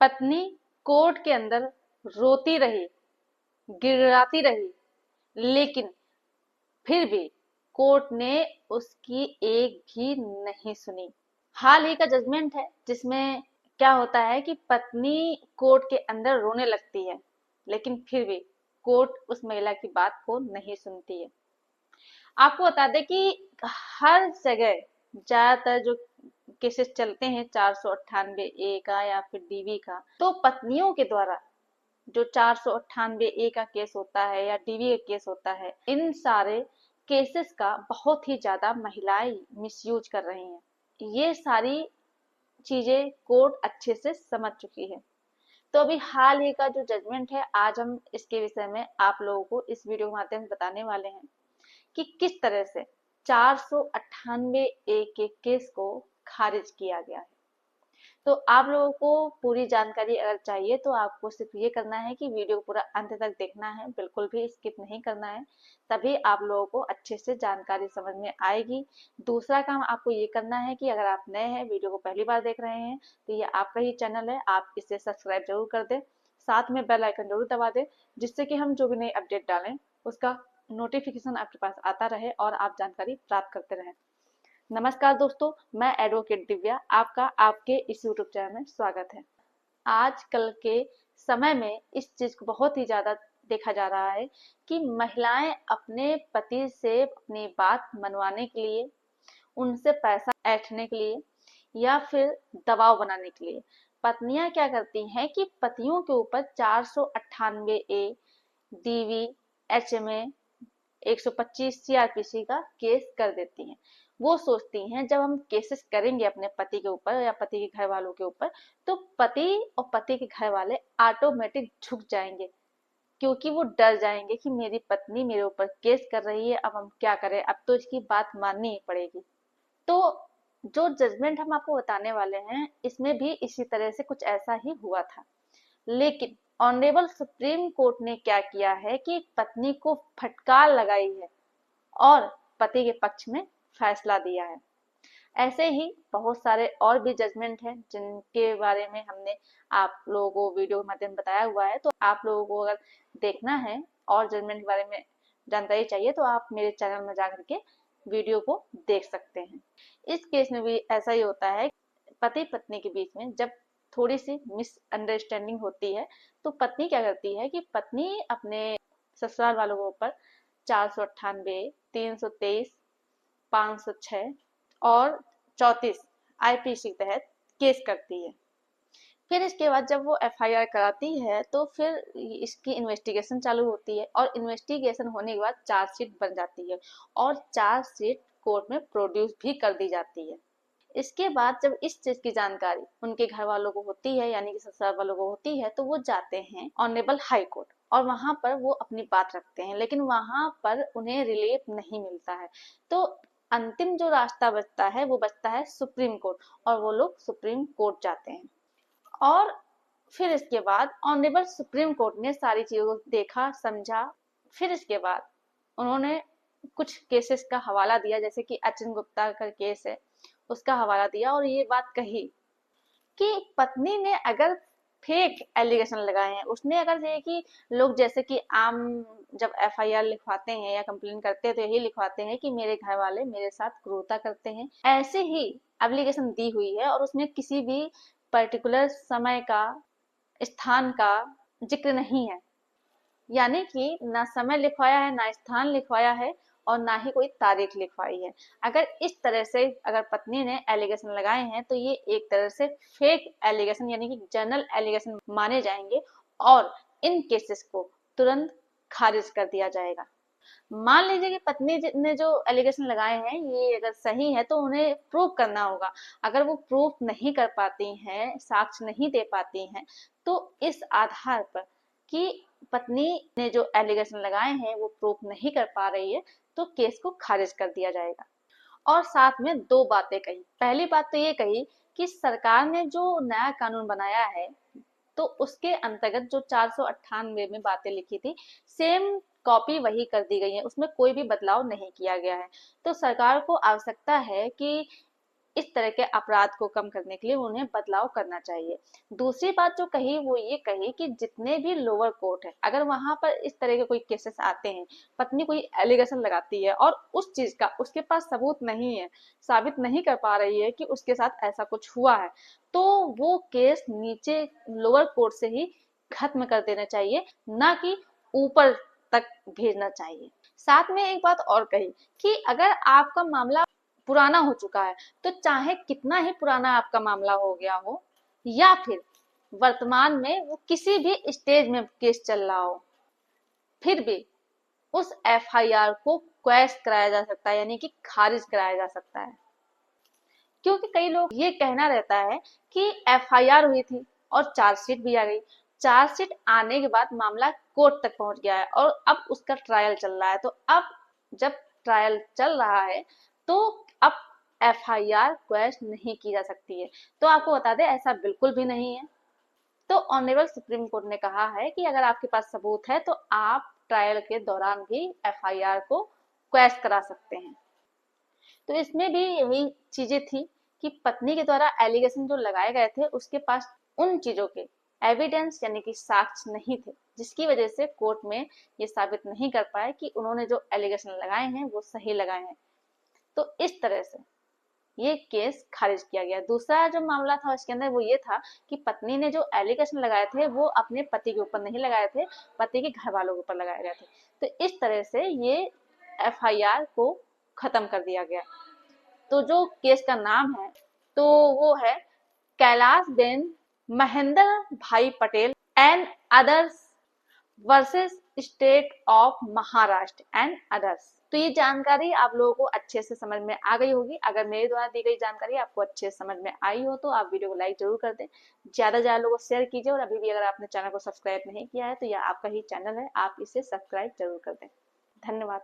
पत्नी कोर्ट के अंदर रोती रही, गिड़गिड़ाती रही, लेकिन फिर भी कोर्ट ने उसकी एक भी नहीं सुनी। हाल ही का जजमेंट है जिसमें क्या होता है कि पत्नी कोर्ट के अंदर रोने लगती है, लेकिन फिर भी कोर्ट उस महिला की बात को नहीं सुनती है। आपको बता दें कि हर जगह ज्यादातर जो केसेस चलते हैं 498 ए का या फिर डीवी का, तो पत्नियों के द्वारा जो 498 ए का केस होता है या डीवी का केस होता है, इन सारे केसेस का बहुत ही ज्यादा महिलाएं मिसयूज कर रही हैं। ये सारी चीजें कोर्ट अच्छे से समझ चुकी है। तो अभी हाल ही का जो जजमेंट है, आज हम इसके विषय में आप लोगों को इस वीडियो के माध्यम से बताने वाले हैं कि किस तरह से 498 ए के केस को खारिज किया गया है। तो आप लोगों को पूरी जानकारी अगर चाहिए तो आपको सिर्फ ये करना है कि वीडियो को पूरा अंत तक देखना है, बिल्कुल भी स्किप नहीं करना है, तभी आप लोगों को अच्छे से जानकारी समझ में आएगी। दूसरा काम आपको ये करना है कि अगर आप नए हैं, वीडियो को पहली बार देख रहे हैं, तो ये आपका ही चैनल है, आप इसे सब्सक्राइब जरूर कर दें, साथ में बेल आइकन जरूर दबा दें, जिससे कि हम जो भी नई अपडेट डालें उसका नोटिफिकेशन आपके पास आता रहे और आप जानकारी प्राप्त करते रहें। नमस्कार दोस्तों, मैं एडवोकेट दिव्या, आपका आपके इस यूट्यूब चैनल में स्वागत है। आजकल के समय में इस चीज को बहुत ही ज्यादा देखा जा रहा है कि महिलाएं अपने पति से अपनी बात मनवाने के लिए, उनसे पैसा ऐंठने के लिए या फिर दबाव बनाने के लिए पत्नियां क्या करती हैं कि पतियों के ऊपर 498 ए, डीवी, एचएमए, 125 सीआरपीसी का केस कर देती हैं। वो सोचती हैं जब हम केसेस करेंगे अपने पति के ऊपर या पति के घर वालों के ऊपर, तो पति और पति के घर वाले ऑटोमेटिक झुक जाएंगे, क्योंकि वो डर जाएंगे कि मेरी पत्नी मेरे ऊपर केस कर रही है, अब हम क्या करें, अब तो इसकी बात माननी ही पड़ेगी। तो जो जजमेंट हम आपको बताने वाले हैं, इसमें भी इसी तरह से कुछ ऐसा ही हुआ था। लेकिन ऑनरेबल सुप्रीम कोर्ट ने क्या किया है कि पत्नी को फटकार लगाई है और पति के पक्ष में फैसला दिया है। ऐसे ही बहुत सारे और भी जजमेंट हैं जिनके बारे में हमने आप लोगों को वीडियो के माध्यम बताया हुआ है। तो आप लोगों को अगर देखना है और जजमेंट के बारे में जानकारी चाहिए तो आप मेरे चैनल में जाकर के वीडियो को देख सकते हैं। इस केस में भी ऐसा ही होता है, पति पत्नी के बीच में जब थोड़ी सी मिसअंडरस्टैंडिंग होती है तो पत्नी क्या करती है कि पत्नी अपने ससुराल वालों के ऊपर 498, 323, 506 और 34 आईपीसी के तहत केस करती है। फिर इसके बाद जब वो एफआईआर कराती है तो फिर इसकी इन्वेस्टिगेशन चालू होती है और इन्वेस्टिगेशन होने के बाद चार्जशीट बन जाती है और चार्जशीट कोर्ट में प्रोड्यूस भी कर दी जाती है। इसके बाद जब इस चीज की जानकारी उनके घर वालों को होती है, यानी कि ससुराल वालों को होती है, तो वो जाते हैं ऑनरेबल हाई कोर्ट और वहां पर वो अपनी बात रखते हैं, लेकिन वहां पर उन्हें रिलीफ नहीं मिलता है। तो अंतिम जो रास्ता बचता है वो बचता है सुप्रीम कोर्ट और वो लोग सुप्रीम कोर्ट जाते हैं। और फिर इसके बाद ऑनरेबल सुप्रीम कोर्ट ने सारी चीजों को देखा, समझा। फिर इसके बाद उन्होंने कुछ केसेस का हवाला दिया, जैसे कि अचिन गुप्ता का केस है, उसका हवाला दिया और ये बात कही कि पत्नी ने अगर फेक एलिगेशन लगाए हैं, उसने अगर ये कि लोग जैसे कि आम जब एफआईआर लिखवाते हैं या कंप्लेन करते हैं तो यही लिखवाते हैं कि मेरे घर वाले मेरे साथ क्रूरता करते हैं, ऐसे ही एप्लीकेशन दी हुई है और उसमें किसी भी पर्टिकुलर समय का, स्थान का जिक्र नहीं है, यानी कि ना समय लिखवाया है, ना स्थान लिखवाया है और ना ही कोई तारीख लिखवाई है। अगर इस तरह से अगर पत्नी ने एलिगेशन लगाए हैं तो ये एक तरह से फेक एलिगेशन यानी कि जर्नल एलिगेशन माने जाएंगे और इन केसेस को तुरंत खारिज कर दिया जाएगा। मान लीजिए कि पत्नी ने जो एलिगेशन लगाए हैं ये अगर सही है तो उन्हें प्रूव करना होगा। अगर वो प्रूफ नहीं कर पाती हैं, साक्ष्य नहीं दे पाती हैं, तो इस आधार पर कि पत्नी ने जो एलिगेशन लगाए हैं वो प्रूफ नहीं कर पा रही है, तो केस को खारिज कर दिया जाएगा। और साथ में दो बातें कही। पहली बात तो ये कही कि सरकार ने जो नया कानून बनाया है तो उसके अंतर्गत जो 498 में बातें लिखी थी, सेम कॉपी वही कर दी गई है, उसमें कोई भी बदलाव नहीं किया गया है। तो सरकार को आवश्यकता है कि इस तरह के अपराध को कम करने के लिए उन्हें बदलाव करना चाहिए। दूसरी बात जो कही वो ये कही कि जितने भी लोअर कोर्ट है, अगर वहां पर इस तरह के कोई केसेस आते हैं, पत्नी कोई एलिगेशन लगाती है और उस चीज का उसके पास सबूत नहीं है, साबित नहीं कर पा रही है कि उसके साथ ऐसा कुछ हुआ है, तो वो केस नीचे लोअर कोर्ट से ही खत्म कर देना चाहिए, ना कि ऊपर तक भेजना चाहिए। साथ में एक बात और कही कि अगर आपका मामला पुराना हो चुका है, तो चाहे कितना ही पुराना आपका मामला हो गया हो या फिर वर्तमान में वो किसी भी स्टेज में केस चल रहा हो, फिर भी उस एफआईआर को क्वैश कराया जा सकता है, यानी कि खारिज कराया जा सकता है। क्योंकि कई लोग ये कहना रहता है कि एफआईआर हुई थी और चार्जशीट भी आ गई, चार्जशीट आने के बाद मामला कोर्ट तक पहुंच गया है और अब उसका ट्रायल चल रहा है, तो अब जब ट्रायल चल रहा है तो अब एफआईआर क्वैश नहीं की जा सकती है। तो आपको बता दें ऐसा बिल्कुल भी नहीं है। तो ऑनरेबल सुप्रीम कोर्ट ने कहा है कि अगर आपके पास सबूत है तो आप ट्रायल के दौरान भी एफआईआर को क्वैश करा सकते हैं। तो इसमें भी यही चीजें थी कि पत्नी के द्वारा एलिगेशन जो लगाए गए थे उसके पास उन चीजों के एविडेंस यानी कि साक्ष्य नहीं थे, जिसकी वजह से कोर्ट में ये साबित नहीं कर पाए कि उन्होंने जो एलिगेशन लगाए हैं वो सही लगाए हैं। तो इस तरह से ये केस खारिज किया गया। दूसरा जो मामला था उसके अंदर वो ये था कि पत्नी ने जो एलिगेशन लगाए थे वो अपने पति के ऊपर नहीं लगाए थे, पति के घर वालों के ऊपर लगाए गए थे। तो इस तरह से ये एफआईआर को खत्म कर दिया गया। तो जो केस का नाम है तो वो है कैलाश बेन महेंद्र भाई Patel and others versus state of Maharashtra and others. तो ये जानकारी आप लोगों को अच्छे से समझ में आ गई होगी। अगर मेरे द्वारा दी गई जानकारी आपको अच्छे से समझ में आई हो तो आप वीडियो को लाइक जरूर कर दें, ज्यादा से ज्यादा लोगों को शेयर कीजिए, और अभी भी अगर आपने चैनल को सब्सक्राइब नहीं किया है तो यह आपका ही चैनल है, आप इसे सब्सक्राइब जरूर कर दें। धन्यवाद।